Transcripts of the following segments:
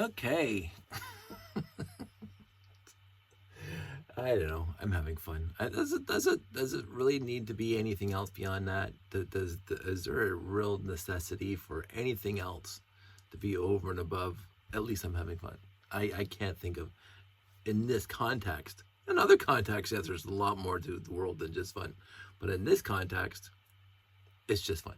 Okay. I don't know. I'm having fun. Does it really need to be anything else beyond that? Is there a real necessity for anything else to be over and above? At least I'm having fun. I can't think of in this context. In other contexts, yes, there's a lot more to the world than just fun. But in this context, it's just fun.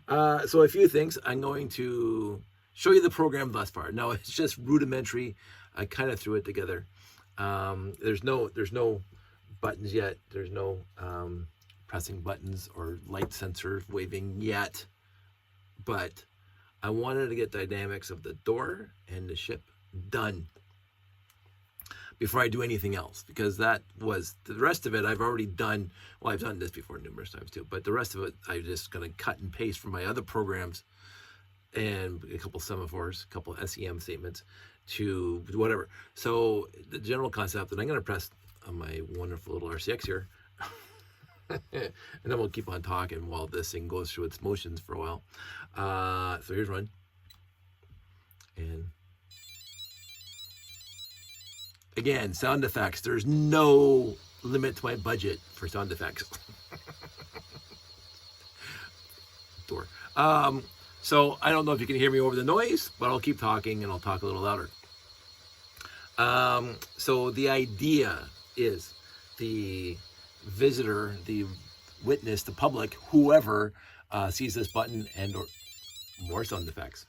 So a few things. I'm going to show you the program thus far. Now it's just rudimentary. I kind of threw it together. There's no buttons yet. There's no pressing buttons or light sensor waving yet. But I wanted to get dynamics of the door and the ship done before I do anything else, because that was the rest of it I've already done. Well, I've done this before numerous times too, but the rest of it I'm just going to cut and paste from my other programs and a couple semaphores, a couple SEM statements to whatever. So the general concept, and I'm going to press on my wonderful little RCX here, and then we'll keep on talking while this thing goes through its motions for a while. So here's one. And again, sound effects. There's no limit to my budget for sound effects. Door. So I don't know if you can hear me over the noise, but I'll keep talking and I'll talk a little louder. So the idea is the visitor, the witness, the public, whoever sees this button and or more sound effects,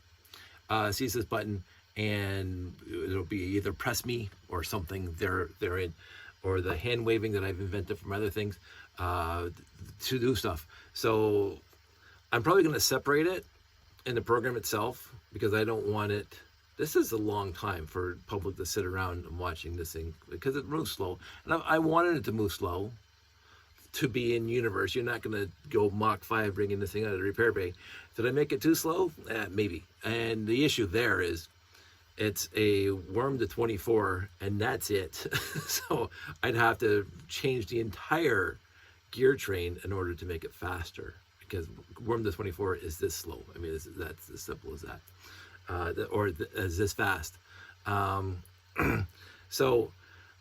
sees this button, and it'll be either press me or something they're in, or the hand waving that I've invented from other things to do stuff. So I'm probably going to separate it in the program itself, because I don't want it. This is a long time for public to sit around and watching this thing, because it moves slow, and I wanted it to move slow to be in universe. You're not going to go Mach 5 bringing this thing out of the repair bay. Did I make it too slow? Maybe. And the issue there is it's a worm to 24 and that's it. So I'd have to change the entire gear train in order to make it faster, because worm to 24 is this slow. I mean, that's as simple as that. Is this fast. So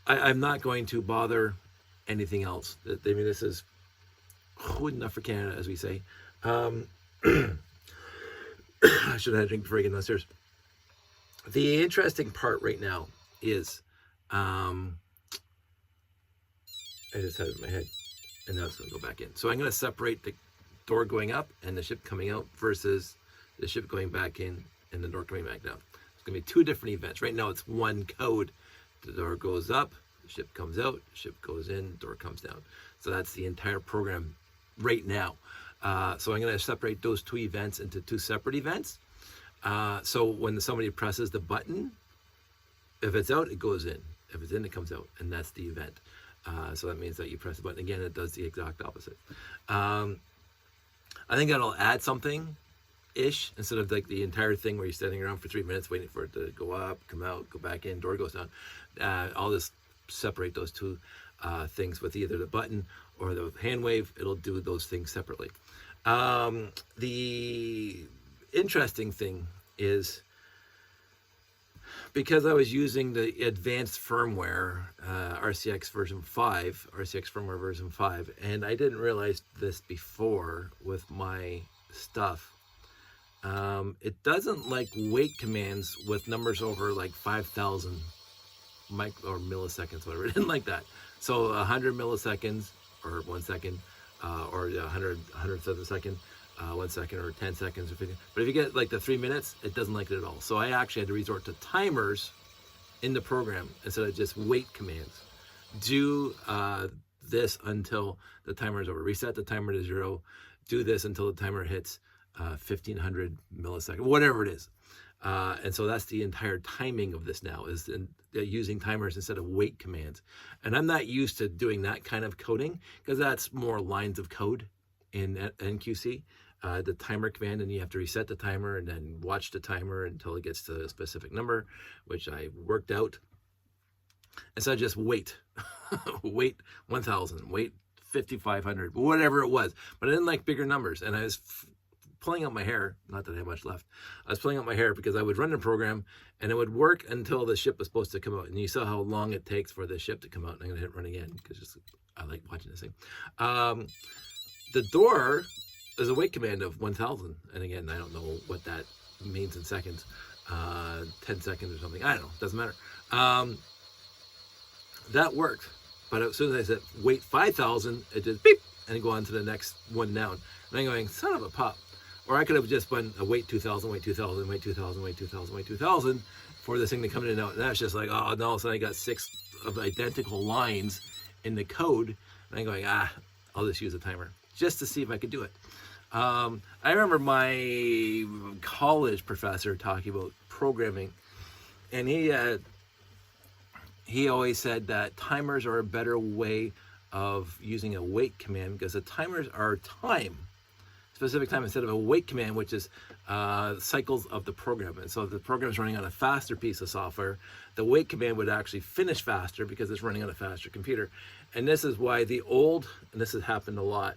I'm not going to bother anything else. I mean, this is good enough for Canada, as we say. I should have had a drink before I get downstairs. The interesting part right now is, I just had it in my head, and now it's going to go back in. So I'm going to separate the door going up and the ship coming out versus the ship going back in and the door coming back down. It's going to be two different events. Right now it's one code. The door goes up, the ship comes out, the ship goes in, door comes down. So that's the entire program right now. So I'm going to separate those two events into two separate events. So when somebody presses the button, if it's out, it goes in. If it's in, it comes out, and that's the event. So that means that you press the button again, it does the exact opposite. I think that'll add something-ish, instead of like the entire thing where you're standing around for 3 minutes waiting for it to go up, come out, go back in, door goes down. I'll just separate those two things with either the button or the hand wave. It'll do those things separately. The interesting thing is, because I was using the advanced firmware, RCX firmware version 5, and I didn't realize this before with my stuff. It doesn't like wait commands with numbers over like 5,000 or milliseconds, whatever. It didn't like that. So 100 milliseconds or 1 second, or 100th of a second, 1 second, or 10 seconds or 15. But if you get like the 3 minutes, it doesn't like it at all. So I actually had to resort to timers in the program instead of just wait commands. Do this until the timer is over. Reset the timer to 0. Do this until the timer hits 1500 milliseconds, whatever it is. And so that's the entire timing of this now, is using timers instead of wait commands. And I'm not used to doing that kind of coding, because that's more lines of code in NQC. The timer command, and you have to reset the timer and then watch the timer until it gets to a specific number, which I worked out. And so I just wait, wait 1,000, wait 5,500, whatever it was. But I didn't like bigger numbers, and I was pulling out my hair. Not that I have much left. I was pulling out my hair because I would run the program and it would work until the ship was supposed to come out. And you saw how long it takes for the ship to come out. And I'm going to hit run again because I like watching this thing. The door is a wait command of 1,000. And again, I don't know what that means in seconds. 10 seconds or something. I don't know. Doesn't matter. That worked. But as soon as I said wait 5,000, it just beep and go on to the next one down. And I'm going, son of a pup. Or I could have just been a wait 2,000, wait 2,000, wait 2,000, wait 2,000, wait 2,000 for this thing to come in and out. And that's just like, oh, no, all of a sudden I got 6 of identical lines in the code. And I'm going, I'll just use a timer just to see if I could do it. I remember my college professor talking about programming, and he always said that timers are a better way of using a wait command because the timers are specific time, instead of a wait command, which is cycles of the program. And so if the program is running on a faster piece of software, the wait command would actually finish faster because it's running on a faster computer. And this is why and this has happened a lot,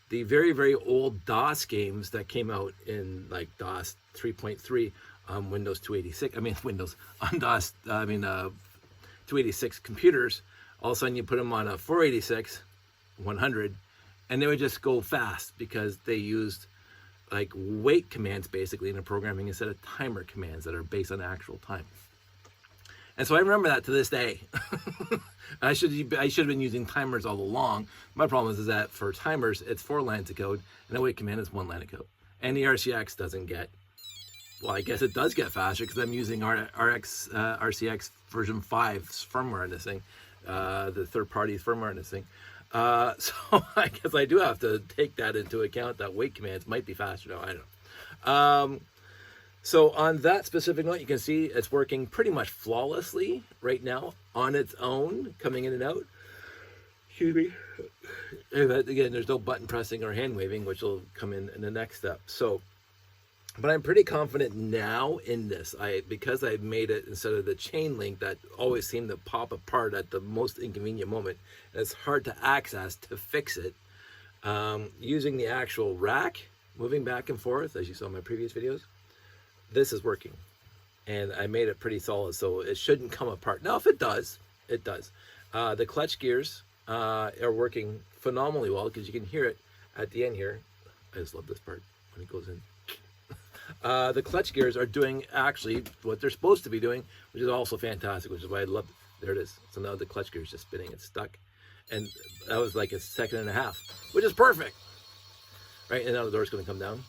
the very, very old DOS games that came out in like DOS 3.3 on Windows 286, on DOS, 286 computers, all of a sudden you put them on a 486, 100, and they would just go fast because they used like wait commands basically in the programming instead of timer commands that are based on actual time. And so I remember that to this day. I should have been using timers all along. My problem is that for timers, it's 4 lines of code, and a wait command is 1 line of code. And the RCX doesn't get, well, I guess it does get faster because I'm using RCX version 5's firmware in this thing, the third-party firmware in this thing. So I guess I do have to take that into account, that wait commands might be faster now, I don't know. So on that specific note, you can see it's working pretty much flawlessly right now on its own, coming in and out. Excuse me. Again, there's no button pressing or hand waving, which will come in the next step. So, but I'm pretty confident now in this. Because I made it instead of the chain link that always seemed to pop apart at the most inconvenient moment, and it's hard to access to fix it. Using the actual rack, moving back and forth, as you saw in my previous videos, this is working, and I made it pretty solid, so it shouldn't come apart. Now, if it does, it does. The clutch gears are working phenomenally well because you can hear it at the end here. I just love this part when it goes in. The clutch gears are doing actually what they're supposed to be doing, which is also fantastic, which is why I love it. There it is. So now the clutch gear is just spinning. It's stuck, and that was like a 1.5 seconds, which is perfect. Right, and now the door's going to come down.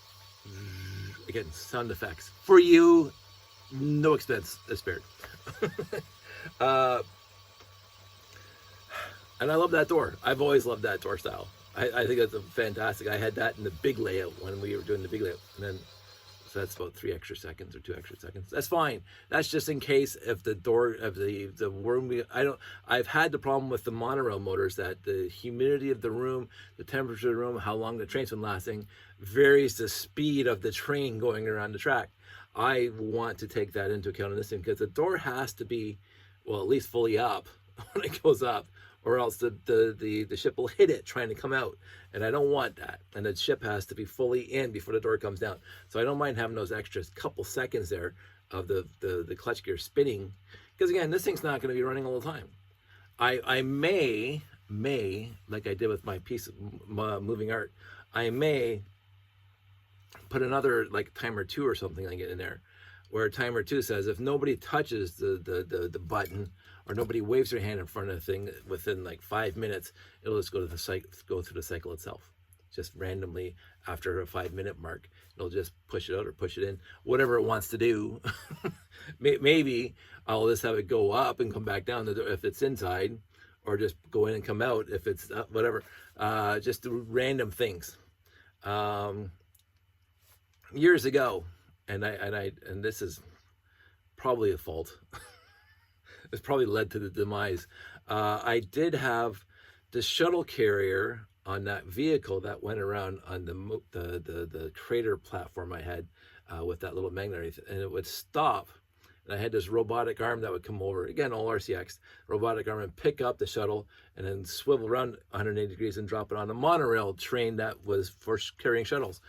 Again, sound effects for you, no expense spared. And I love that door. I've always loved that door style. I think that's fantastic. I had that in the big layout when we were doing the big layout, and then so that's about 3 extra seconds or 2 extra seconds. That's fine. That's just in case if the door of the room. I've had the problem with the monorail motors that the humidity of the room, the temperature of the room, how long the train's been lasting, varies the speed of the train going around the track. I want to take that into account in this thing because the door has to be, well, at least fully up when it goes up, or else the ship will hit it trying to come out, and I don't want that. And the ship has to be fully in before the door comes down. So I don't mind having those extra couple seconds there of the clutch gear spinning, because again, this thing's not going to be running all the time. I may, like I did with my piece of moving art, I may put another like timer 2 or something like it in there, where timer 2 says if nobody touches the button or nobody waves their hand in front of the thing within like 5 minutes, it'll just go through the cycle itself. Just randomly after a 5-minute mark, it'll just push it out or push it in, whatever it wants to do. Maybe I'll just have it go up and come back down if it's inside, or just go in and come out if it's whatever. Just do random things. Years ago, and this is probably a fault. It's probably led to the demise. I did have the shuttle carrier on that vehicle that went around on the crater platform I had with that little magnet, and it would stop. And I had this robotic arm that would come over, again, all RCX, robotic arm, and pick up the shuttle and then swivel around 180 degrees and drop it on a monorail train that was for carrying shuttles.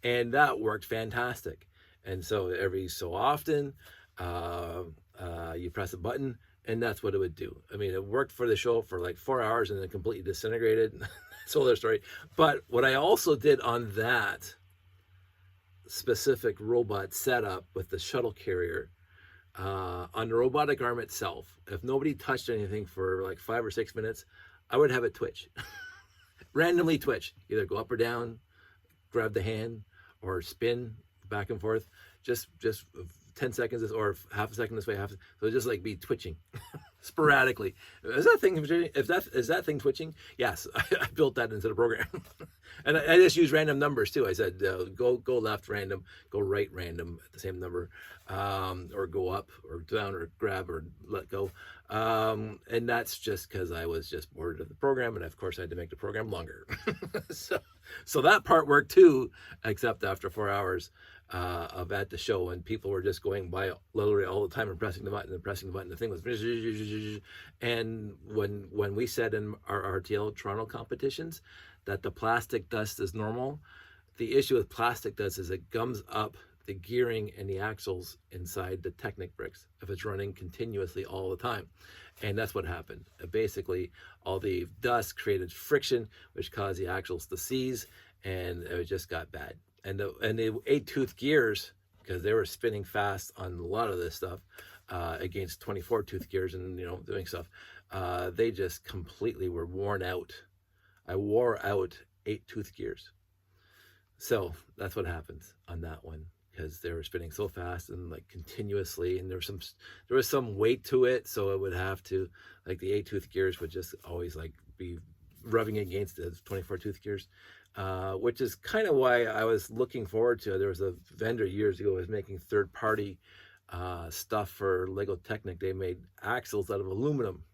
And that worked fantastic. And so every so often, you press a button, and that's what it would do. I mean, it worked for the show for like 4 hours and then completely disintegrated. That's a whole other story. But what I also did on that specific robot setup with the shuttle carrier, on the robotic arm itself, if nobody touched anything for like 5 or 6 minutes, I would have it twitch. Randomly twitch, either go up or down, grab the hand, or spin back and forth, just 10 seconds or half a second this way, so just like be twitching sporadically. Is that thing, is that thing twitching? Yes. I built that into the program. And I just use random numbers too. I said go left random, go right random at the same number, or go up or down or grab or let go, and that's just because I was just bored of the program, and of course I had to make the program longer. so that part worked too, except after 4 hours of at the show, and people were just going by literally all the time and pressing the button and pressing the button. The thing was, and when we said in our RTL Toronto competitions that the plastic dust is normal, the issue with plastic dust is it gums up the gearing and the axles inside the Technic bricks if it's running continuously all the time. And that's what happened. Basically, all the dust created friction, which caused the axles to seize, and it just got bad. And the 8-tooth gears, because they were spinning fast on a lot of this stuff, against 24-tooth gears and doing stuff, they just completely were worn out. I wore out 8-tooth gears. So that's what happens on that one, because they were spinning so fast and like continuously, and there was some weight to it, so it would have to, like, the 8-tooth gears would just always like be rubbing against the 24-tooth gears, which is kind of why I was looking forward to. There was a vendor years ago who was making third-party stuff for Lego Technic. They made axles out of aluminum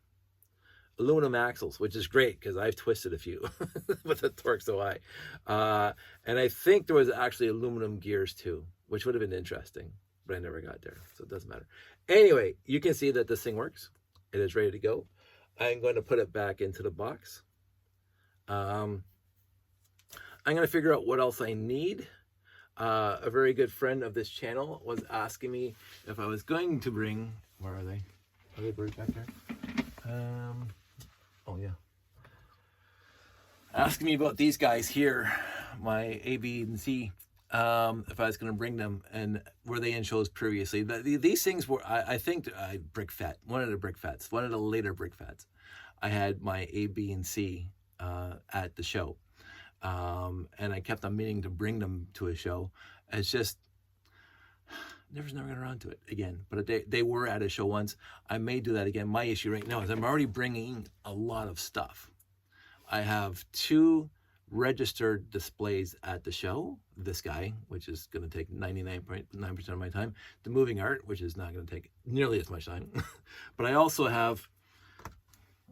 axles, which is great because I've twisted a few with the torque so high. And I think there was actually aluminum gears too, which would have been interesting, but I never got there, so it doesn't matter. Anyway, you can see that this thing works. It is ready to go. I'm going to put it back into the box. I'm going to figure out what else I need. A very good friend of this channel was asking me if I was going to bring, where are they? Are they birds back there? Oh yeah. Asking me about these guys here, my A, B, and C, if I was going to bring them, and were they in shows previously. These things were, I think, brick fat, one of the later brick fats. I had my A, B, and C at the show, and I kept on meaning to bring them to a show. It's just never got around to it again, but they were at a show once. I may do that again. My issue right now is I'm already bringing a lot of stuff. I have 2 registered displays at the show. This guy, which is going to take 99.9% of my time. The moving art, which is not going to take nearly as much time. But I also have,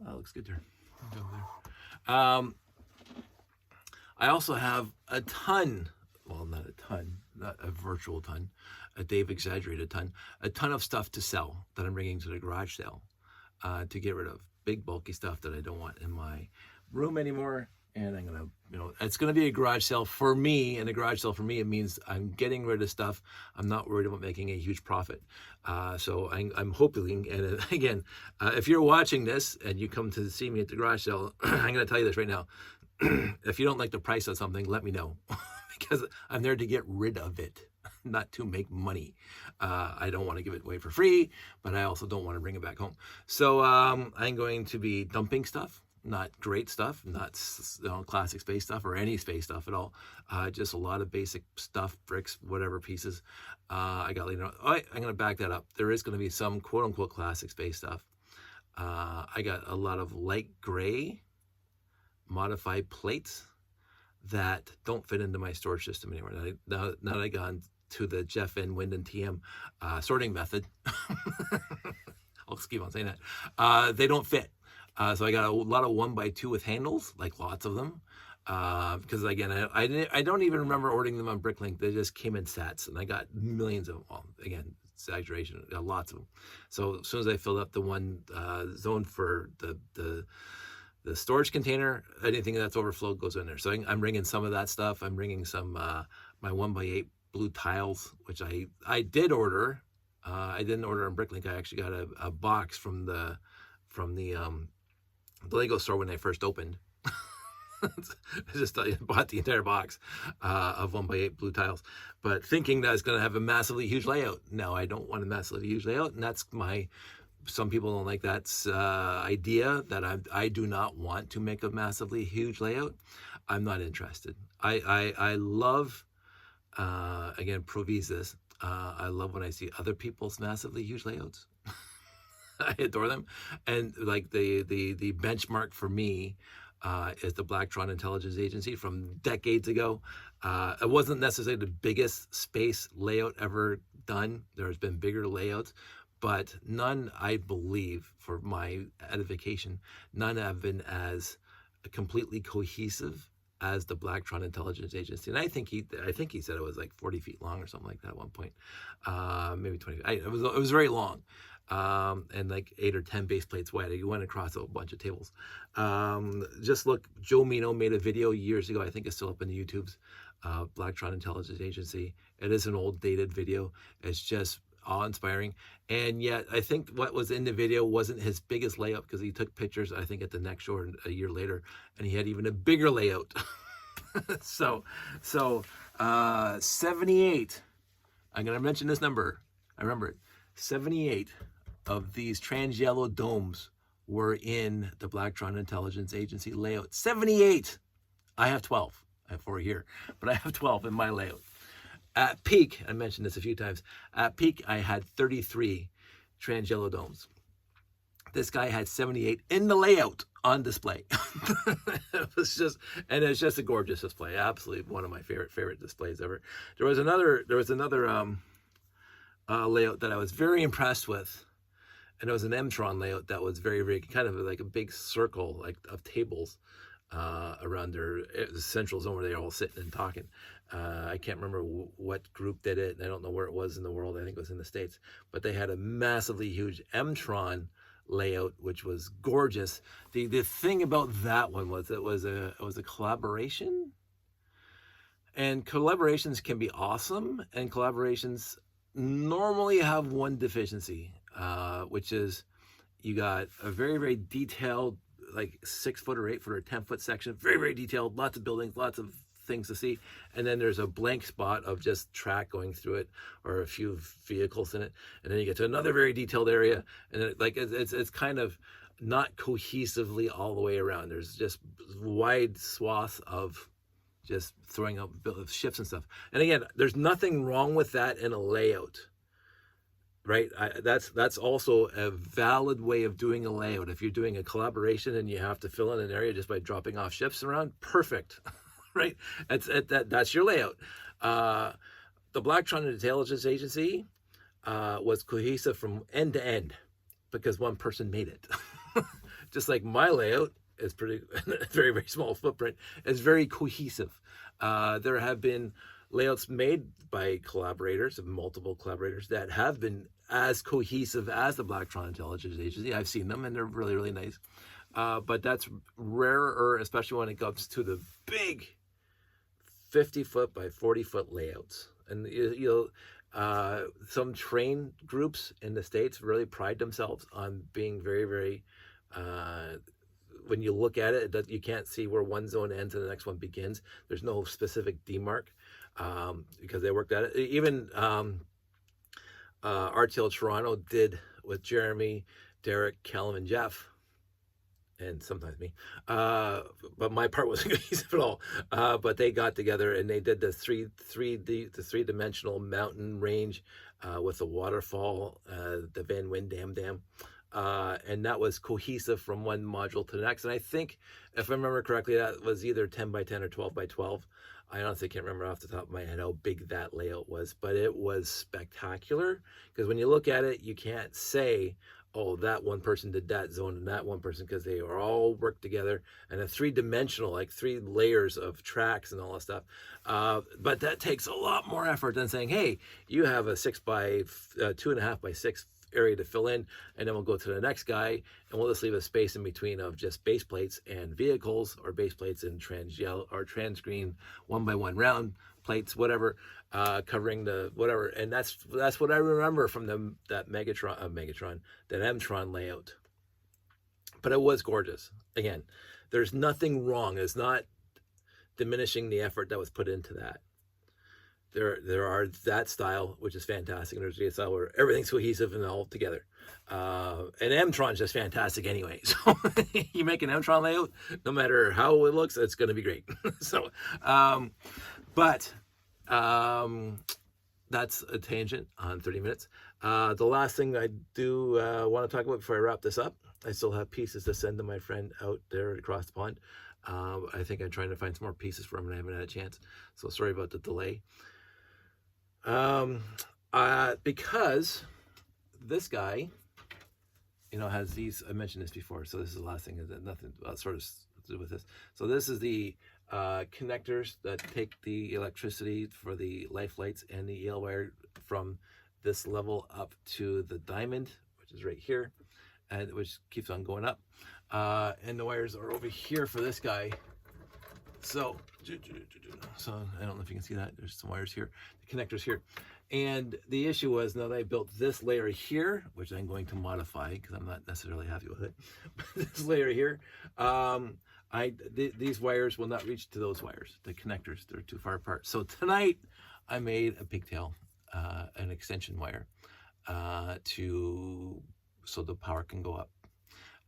that looks good there. I also have a ton, well, not a ton, not a virtual ton, Dave exaggerated a ton of stuff to sell that I'm bringing to the garage sale, to get rid of big bulky stuff that I don't want in my room anymore. And I'm gonna, it's gonna be a garage sale for me, and a garage sale for me, it means I'm getting rid of stuff. I'm not worried about making a huge profit. So I'm hoping, and again, if you're watching this and you come to see me at the garage sale, I'm gonna tell you this right now. If you don't like the price of something, let me know, because I'm there to get rid of it, not to make money. I don't want to give it away for free, but I also don't want to bring it back home. So I'm going to be dumping stuff, not great stuff, not classic space stuff or any space stuff at all. Just a lot of basic stuff, bricks, whatever pieces. I got, all right, I'm going to back that up. There is going to be some quote unquote classic space stuff. I got a lot of light gray modified plates that don't fit into my storage system anymore. Now that I got to the Jeff and Wind and TM sorting method, I'll just keep on saying that, they don't fit. So I got a lot of 1x2 with handles, like lots of them. Because again, I don't even remember ordering them on Bricklink. They just came in sets, and I got millions of them. Well, again, exaggeration, lots of them. So as soon as I filled up the one zone for the The storage container, anything that's overflowed goes in there. So I'm bringing some of that stuff. I'm bringing some my 1x8 blue tiles, which I did order. I didn't order on Bricklink. I actually got a box from the Lego store when they first opened. I just bought the entire box of 1x8 blue tiles, but thinking that it's going to have a massively huge layout. No, I don't want a massively huge layout, and that's some people don't like that idea that I do not want to make a massively huge layout. I'm not interested. I love, again, Provis this. I love when I see other people's massively huge layouts. I adore them. And like the benchmark for me is the Blacktron Intelligence Agency from decades ago. It wasn't necessarily the biggest space layout ever done. There's been bigger layouts, but none, I believe, for my edification, none have been as completely cohesive as the Blacktron Intelligence Agency. And I think he said it was like 40 feet long or something like that at one point, maybe 20 feet. It was very long. And like 8 or 10 base plates wide. You went across a bunch of tables. Just look, Joe Mino made a video years ago. I think it's still up in the YouTubes. Blacktron Intelligence Agency. It is an old dated video. It's just awe-inspiring. And yet I think what was in the video wasn't his biggest layout, because he took pictures, I think, at the next show a year later, and he had even a bigger layout. so 78. I'm going to mention this number. I remember it. 78 of these trans yellow domes were in the Blacktron Intelligence Agency layout. 78. I have 12. I have 4 here, but I have 12 in my layout. At peak, I mentioned this a few times, at peak I had 33 trans yellow domes. This guy had 78 in the layout on display. It's just a gorgeous display. Absolutely one of my favorite displays ever. There was another layout that I was very impressed with, and it was an M-Tron layout that was very, very kind of like a big circle like of tables around their central zone where they were all sitting and talking. I can't remember what group did it, and I don't know where it was in the world. I think it was in the States, but they had a massively huge M-Tron layout, which was gorgeous. The thing about that one was it was a collaboration, and collaborations can be awesome, and collaborations normally have one deficiency, which is you got a very, very detailed, like 6-foot or 8-foot or 10-foot section, very, very detailed, lots of buildings, lots of things to see, and then there's a blank spot of just track going through it or a few vehicles in it, and then you get to another very detailed area, and then, like it's kind of not cohesively all the way around. There's just wide swaths of just throwing up shifts and stuff. And again, there's nothing wrong with that in a layout, right? That's also a valid way of doing a layout. If you're doing a collaboration and you have to fill in an area just by dropping off shifts around, perfect, right? That's your layout. The Blacktron Intelligence Agency was cohesive from end to end because one person made it. Just like my layout is pretty very, very small footprint. It's very cohesive. There have been layouts made by collaborators, multiple collaborators, that have been as cohesive as the Blacktron Intelligence Agency. I've seen them, and they're really, really nice. But that's rarer, especially when it comes to the big 50-foot by 40-foot layouts. And some train groups in the States really pride themselves on being very, very when you look at it, you can't see where one zone ends and the next one begins. There's no specific demarc because they worked at it. Even RTL Toronto did with Jeremy, Derek, Callum, and Jeff, and sometimes me. But my part wasn't cohesive at all. But they got together and they did the three-dimensional mountain range with the waterfall, the Van Wyn Dam. And that was cohesive from one module to the next. And I think, if I remember correctly, that was either 10 by 10 or 12 by 12. I honestly can't remember off the top of my head how big that layout was, but it was spectacular. Because when you look at it, you can't say, oh, that one person did that zone and that one person, because they were all worked together, and a three-dimensional, like 3 layers of tracks and all that stuff. But that takes a lot more effort than saying, hey, you have a 2.5 by 6 area to fill in, and then we'll go to the next guy, and we'll just leave a space in between of just base plates and vehicles, or base plates and trans yellow or trans green 1x1 round plates, whatever, covering the whatever. And that's what I remember from that M-tron layout. But it was gorgeous. Again, there's nothing wrong. It's not diminishing the effort that was put into that. There are that style, which is fantastic, and there's the style where everything's cohesive and all together. And M-tron's just fantastic anyway. So you make an M-tron layout, no matter how it looks, it's going to be great. So, that's a tangent on 30 minutes. The last thing I do want to talk about before I wrap this up, I still have pieces to send to my friend out there across the pond. I think I'm trying to find some more pieces for him, and I haven't had a chance. So sorry about the delay. Because this guy, has these, I mentioned this before, so this is the last thing, that nothing sort of to do with this. So this is the connectors that take the electricity for the life lights and the EL wire from this level up to the diamond, which is right here, and which keeps on going up. And the wires are over here for this guy. So I don't know if you can see that. There's some wires here, the connectors here. And the issue was, now that I built this layer here, which I'm going to modify because I'm not necessarily happy with it, but this layer here, these wires will not reach to those wires, the connectors. They're too far apart. So tonight I made a pigtail, an extension wire, so the power can go up.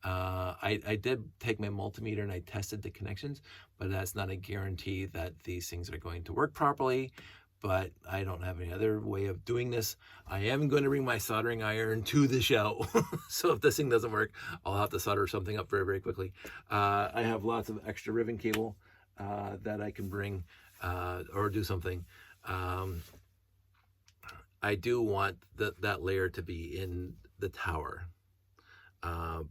I did take my multimeter and I tested the connections, but that's not a guarantee that these things are going to work properly. But I don't have any other way of doing this. I am going to bring my soldering iron to the show. So if this thing doesn't work, I'll have to solder something up very, very quickly. I have lots of extra ribbon cable that I can bring or do something. I do want that layer to be in the tower.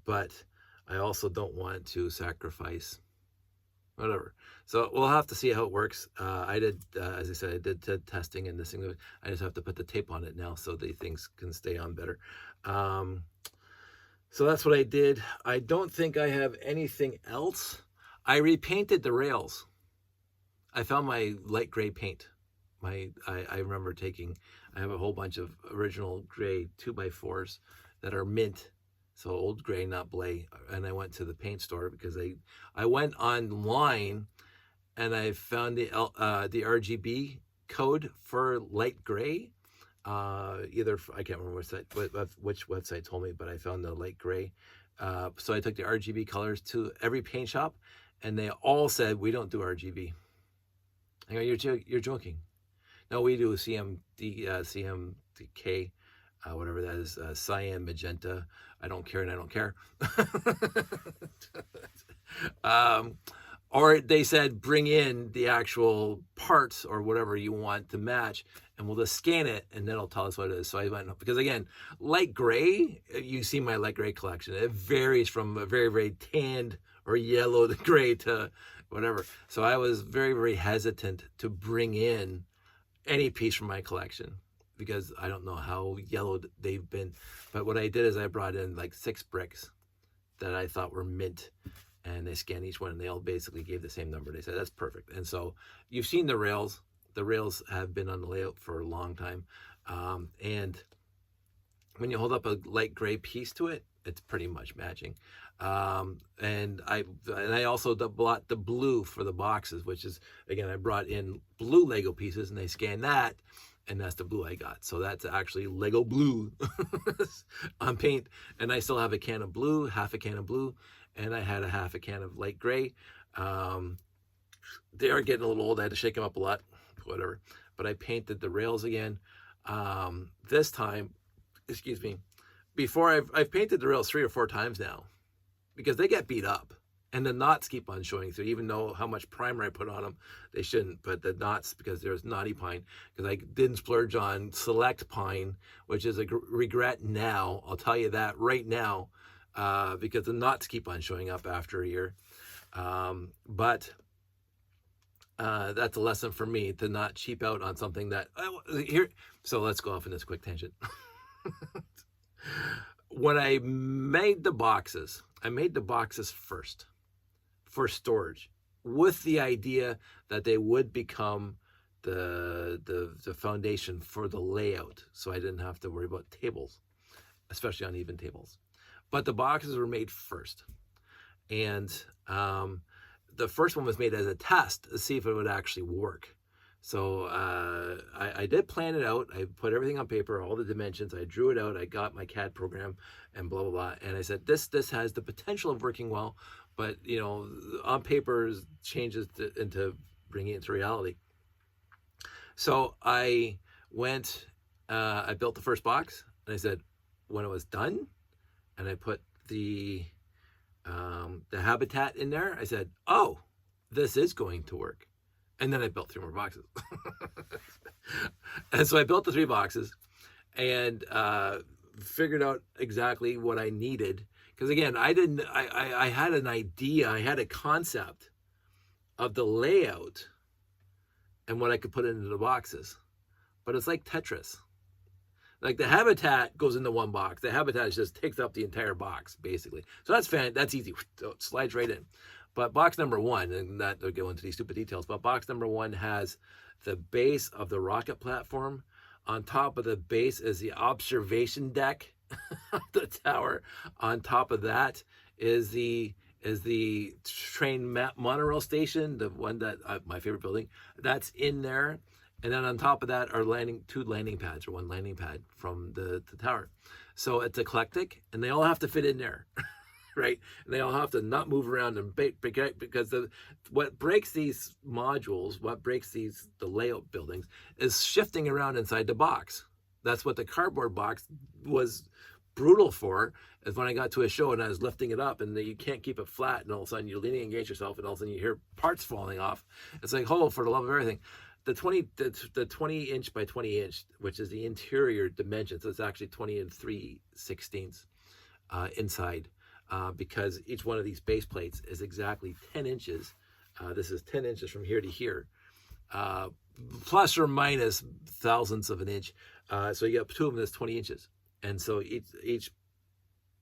But I also don't want to sacrifice whatever. So we'll have to see how it works. I did, as I said, I did testing, and this thing, I just have to put the tape on it now so the things can stay on better. So that's what I did. I don't think I have anything else. I repainted the rails. I found my light gray paint. I remember I have a whole bunch of original gray 2x4s that are mint. So old gray, not blay. And I went to the paint store because I went online and I found the RGB code for light gray. I can't remember which website told me, but I found the light gray. So I took the RGB colors to every paint shop, and they all said, we don't do RGB. I go, you're joking. No, we do CMDK. Whatever that is, cyan, magenta, I don't care and I don't care. Or they said, bring in the actual parts or whatever you want to match, and we'll just scan it, and then it'll tell us what it is. So I went, because again, light gray, you see my light gray collection. It varies from a very, very tanned or yellow to gray to whatever. So I was very, very hesitant to bring in any piece from my collection, because I don't know how yellow they've been. But what I did is I brought in like 6 bricks that I thought were mint, and they scanned each one, and they all basically gave the same number. They said, that's perfect. And so you've seen the rails. The rails have been on the layout for a long time. And when you hold up a light gray piece to it, it's pretty much matching. And I also bought the blue for the boxes, which is, again, I brought in blue Lego pieces, and they scanned that, and that's the blue I got. So that's actually Lego blue on paint. And I still have a can of blue, half a can of blue, and I had a half a can of light gray. They are getting a little old. I had to shake them up a lot, whatever. But I painted the rails again. This time, excuse me, before I've painted the rails 3 or 4 times now, because they get beat up. And the knots keep on showing through, even though how much primer I put on them, they shouldn't. But the knots, because there's knotty pine, because I didn't splurge on select pine, which is a regret now. I'll tell you that right now, because the knots keep on showing up after a year. But that's a lesson for me, to not cheap out on something that here. So let's go off in this quick tangent. when I made the boxes, I made the boxes first for storage, with the idea that they would become the foundation for the layout, so I didn't have to worry about tables, especially uneven tables. But the boxes were made first, and the first one was made as a test to see if it would actually work. So I did plan it out. I put everything on paper, all the dimensions. I drew it out. I got my CAD program and blah, blah, blah. And I said, this has the potential of working well, but, you know, on paper changes into bringing it to reality. So I went, I built the first box, and I said, when it was done, and I put the habitat in there, I said, oh, this is going to work. And then I built 3 more boxes. And so I built the 3 boxes and figured out exactly what I needed. Because again, I had an idea, I had a concept of the layout and what I could put into the boxes. But it's like Tetris. Like the habitat goes into one box. The habitat just takes up the entire box, basically. So that's easy. So it slides right in. But box number 1, and not to go into these stupid details, but box number 1 has the base of the rocket platform. On top of the base is the observation deck of the tower. On top of that is the train monorail station, the one that my favorite building, that's in there. And then on top of that are 2 landing pads, or 1 landing pad from the tower. So it's eclectic, and they all have to fit in there. Right? And they all have to not move around and because what breaks these modules, what breaks the layout buildings, is shifting around inside the box. That's what the cardboard box was brutal for, is when I got to a show and I was lifting it up, and you can't keep it flat, and all of a sudden you're leaning against yourself, and all of a sudden you hear parts falling off. It's like, oh, for the love of everything. The 20 inch by 20 inch, which is the interior dimension, so it's actually 20 and 3/16 inside. Because each one of these base plates is exactly 10 inches. This is 10 inches from here to here, plus or minus thousandths of an inch. So you got 2 of them that's 20 inches. And so each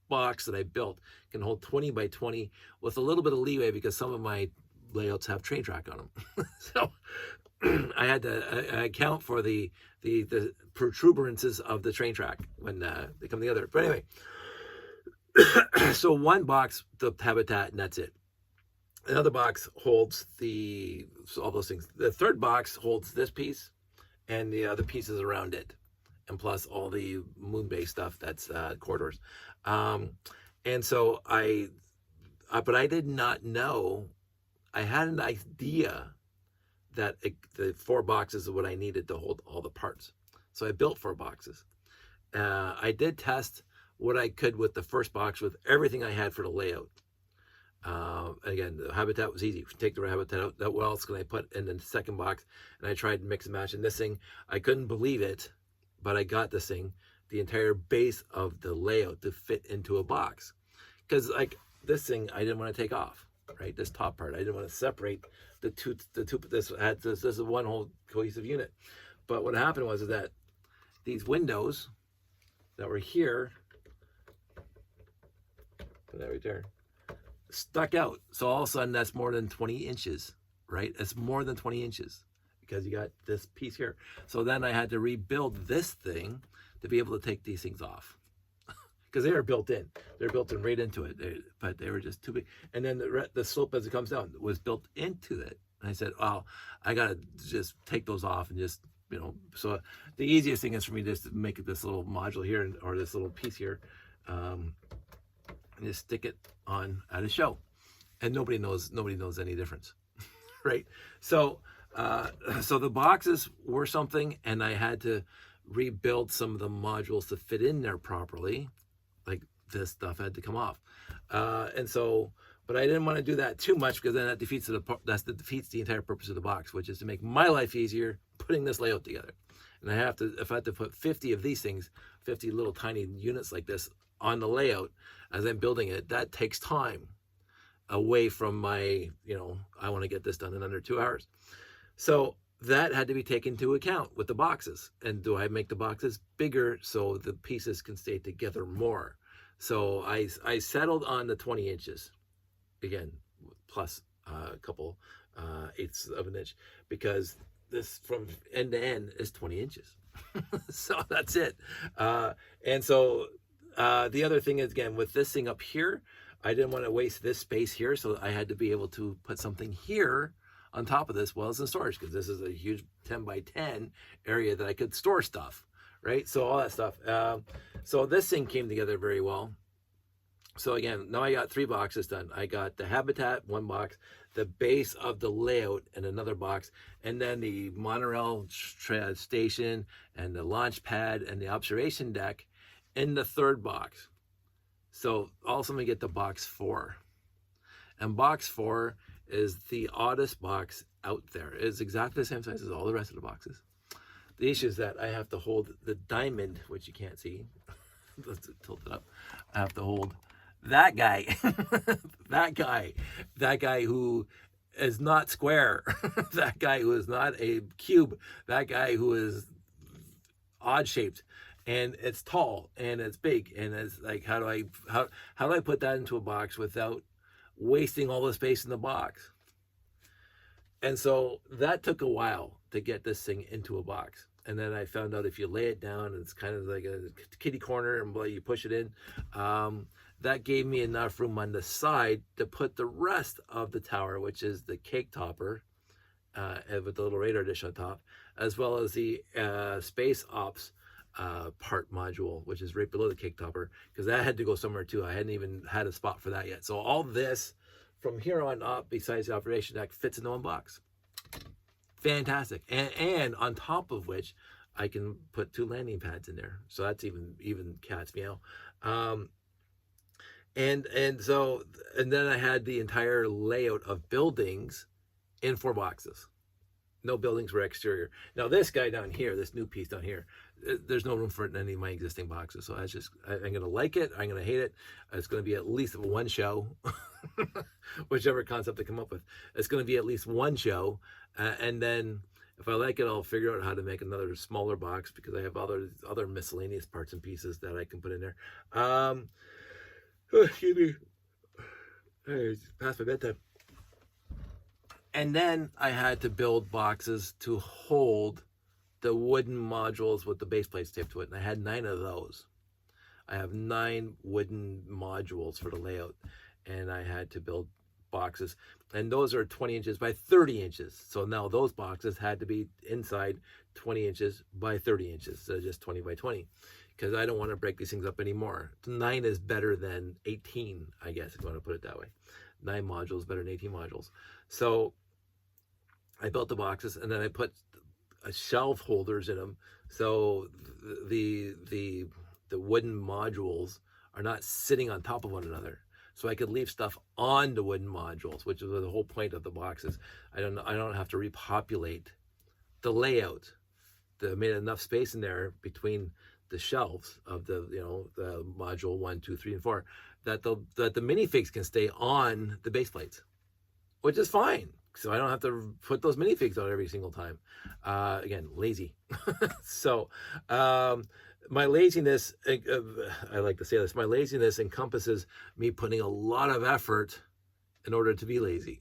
box that I built can hold 20 by 20 with a little bit of leeway, because some of my layouts have train track on them. So I had to account for the protuberances of the train track when they come together. But anyway, so 1 box, the habitat, and that's it. Another box holds all those things. The 3rd box holds this piece and the other pieces around it, and plus all the moon base stuff, that's corridors. And so but I did not know. I had an idea that the 4 boxes is what I needed to hold all the parts. So I built 4 boxes. I did test what I could with the first box with everything I had for the layout. Again, the habitat was easy. Take the habitat out. What else can I put in the second box? And I tried to mix and match. And this thing, I couldn't believe it, but I got this thing, the entire base of the layout, to fit into a box. Because like this thing, I didn't want to take off. Right, this top part, I didn't want to separate the two. This is one whole cohesive unit. But what happened was that these windows that were here, put that right there, stuck out. So all of a sudden, that's more than 20 inches, right? It's more than 20 inches because you got this piece here. So then I had to rebuild this thing to be able to take these things off. Because they are built in. They're built in right into it. But they were just too big. And then the slope as it comes down was built into it. And I said, oh, I got to just take those off and just, So the easiest thing is for me just to make this little module here, or this little piece here, and just stick it on at a show. And nobody knows any difference, right? So the boxes were something, and I had to rebuild some of the modules to fit in there properly. Like this stuff had to come off, but I didn't want to do that too much, because then that defeats the entire purpose of the box, which is to make my life easier putting this layout together. And if I have to put 50 of these things, 50 little tiny units like this on the layout as I'm building it, that takes time away from my, I want to get this done in under 2 hours. So that had to be taken into account with the boxes. And do I make the boxes bigger so the pieces can stay together more? So I settled on the 20 inches again, plus a couple eighths of an inch, because this from end to end is 20 inches. So that's it. And so the other thing is, again, with this thing up here, I didn't want to waste this space here, so I had to be able to put something here on top of this while it's in storage, because this is a huge 10 by 10 area that I could store stuff, right? So all that stuff. So this thing came together very well. So again, now I got 3 boxes done. I got the habitat, 1 box, the base of the layout in another box, and then the monorail station and the launch pad and the observation deck in the 3rd box. So also we get the box 4. And box 4 is the oddest box out there. It's exactly the same size as all the rest of the boxes. The issue is that I have to hold the diamond, which you can't see. Let's tilt it up. I have to hold that guy, that guy who is not square, that guy who is not a cube, that guy who is odd shaped, and it's tall and it's big, and it's like, how do I put that into a box without wasting all the space in the box? And so that took a while to get this thing into a box. And then I found out if you lay it down, it's kind of like a kitty corner, and you push it in. That gave me enough room on the side to put the rest of the tower, which is the cake topper with the little radar dish on top, as well as the space ops part module, which is right below the cake topper, because that had to go somewhere too. I hadn't even had a spot for that yet. So all this from here on up, besides the operation deck, fits into 1 box. Fantastic. And on top of which, I can put 2 landing pads in there. So that's even cat's meow. And then I had the entire layout of buildings in 4 boxes. No buildings were exterior. Now this guy down here, this new piece down here, there's no room for it in any of my existing boxes. So that's just, I'm going to like it. I'm going to hate it. It's going to be at least 1 show, whichever concept they come up with. It's going to be at least 1 show. And then if I like it, I'll figure out how to make another smaller box, because I have other miscellaneous parts and pieces that I can put in there. Excuse me. It's past my bedtime. And then I had to build boxes to hold the wooden modules with the base plates taped to it. And I had 9 of those. I have 9 wooden modules for the layout. And I had to build boxes. And those are 20 inches by 30 inches. So now those boxes had to be inside 20 inches by 30 inches. So just 20 by 20. Because I don't want to break these things up anymore. 9 is better than 18, I guess, if you want to put it that way. 9 modules better than 18 modules. So I built the boxes, and then I put shelf holders in them, so the wooden modules are not sitting on top of one another. So I could leave stuff on the wooden modules, which is the whole point of the boxes. I don't have to repopulate the layout. I made enough space in there between the shelves of the module 1, 2, 3, and 4 that the minifigs can stay on the base plates, which is fine. So I don't have to put those minifigs out every single time. Again, lazy. So my laziness, I like to say this, my laziness encompasses me putting a lot of effort in order to be lazy.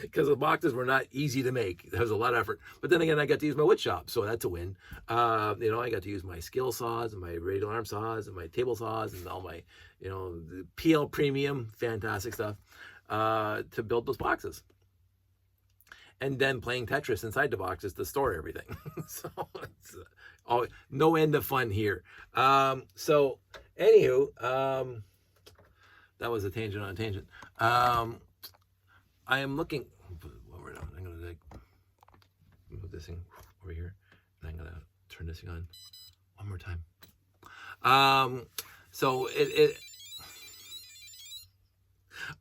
Because the boxes were not easy to make. There was a lot of effort. But then again, I got to use my wood shop, so that's a win. I got to use my skill saws and my radial arm saws and my table saws and all my, the PL Premium, fantastic stuff. To build those boxes, and then playing Tetris inside the boxes to store everything. So it's no end of fun here. So anywho, that was a tangent on a tangent. I am looking. I'm gonna move this thing over here, and I'm gonna turn this thing on one more time. So it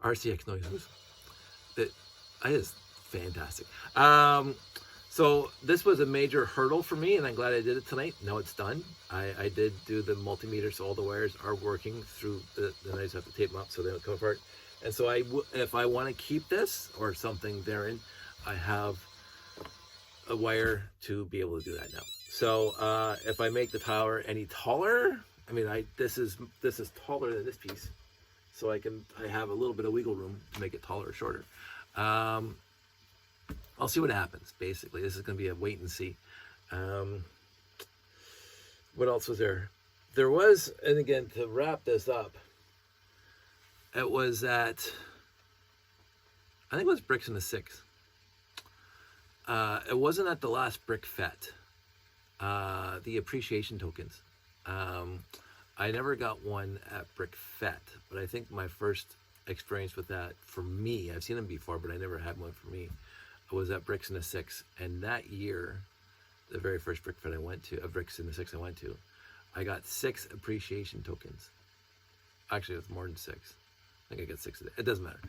RCX noises. That is fantastic. So this was a major hurdle for me, and I'm glad I did it tonight. Now it's done. I did do the multimeter, so all the wires are working through. Then I just have to tape them up so they don't come apart. And so if I want to keep this or something therein, I have a wire to be able to do that now. So if I make the tower any taller, I mean, this is taller than this piece, so I have a little bit of wiggle room to make it taller or shorter. I'll see what happens. Basically, this is going to be a wait and see. What else was there? There was, and again, to wrap this up, it was at, I think it was Bricks in the Six. It wasn't at the last Brick Fete. The appreciation tokens. I never got one at Brick Fete, but I think my first experience with that, for me, I've seen them before, but I never had one for me, was at Bricks in the Six. And that year, the very first Brick Fete I went to, Bricks in the Six I went to, I got 6 appreciation tokens. Actually, it was more than 6. I think I got 6 of it. It doesn't matter.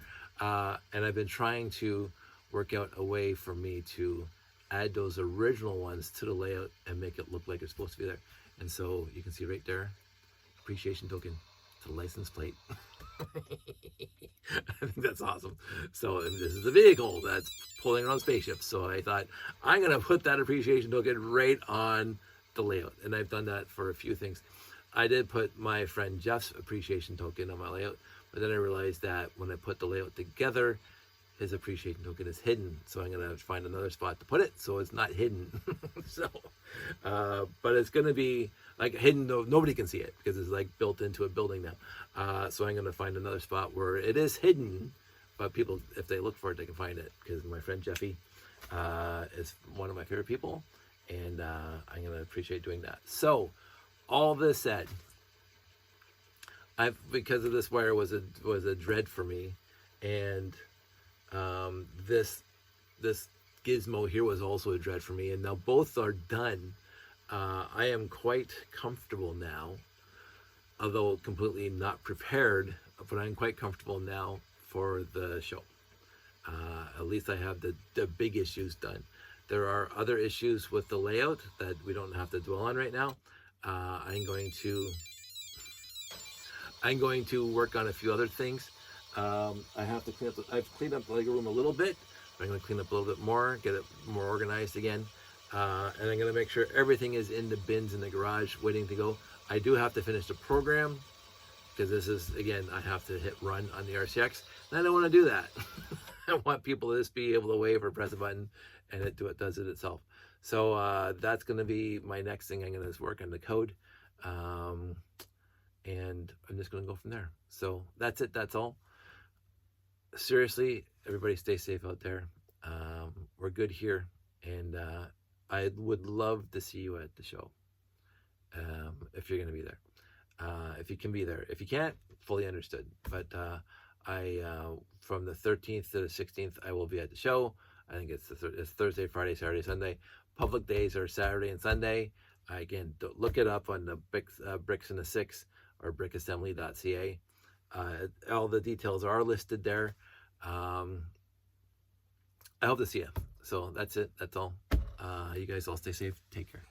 And I've been trying to work out a way for me to add those original ones to the layout and make it look like it's supposed to be there. And so you can see right there, appreciation token to the license plate. I think that's awesome. So this is the vehicle that's pulling around spaceships. So I thought, I'm going to put that appreciation token right on the layout. And I've done that for a few things. I did put my friend Jeff's appreciation token on my layout, but then I realized that when I put the layout together, his appreciation token is hidden. So I'm going to find another spot to put it so it's not hidden. So, but it's going to be like hidden, though nobody can see it because it's like built into a building now. So I'm going to find another spot where it is hidden, but people, if they look for it, they can find it, because my friend Jeffy is one of my favorite people, and I'm going to appreciate doing that. So all this said, because of this wire was a dread for me, and this gizmo here was also a dread for me, and now both are done. I am quite comfortable now, although completely not prepared, but I'm quite comfortable now for the show. At least I have the big issues done. There are other issues with the layout that we don't have to dwell on right now. I'm going to work on a few other things. I have to clean up. I've cleaned up the Lego room a little bit, but I'm going to clean up a little bit more, get it more organized again, and I'm going to make sure everything is in the bins in the garage, waiting to go. I do have to finish the program, because this is, again, I have to hit run on the RCX, and I don't want to do that. I want people to just be able to wave or press a button, and it does it itself. So that's going to be my next thing. I'm going to work on the code, and I'm just going to go from there. So that's it. That's all. Seriously, everybody stay safe out there. We're good here, and I would love to see you at the show, if you're going to be there. If you can be there. If you can't, fully understood. But from the 13th to the 16th, I will be at the show. I think it's Thursday, Friday, Saturday, Sunday. Public days are Saturday and Sunday. Again, look it up on the Bricks in the Six or brickassembly.ca. All the details are listed there. I hope to see you. So that's it. That's all. You guys all stay safe. Take care.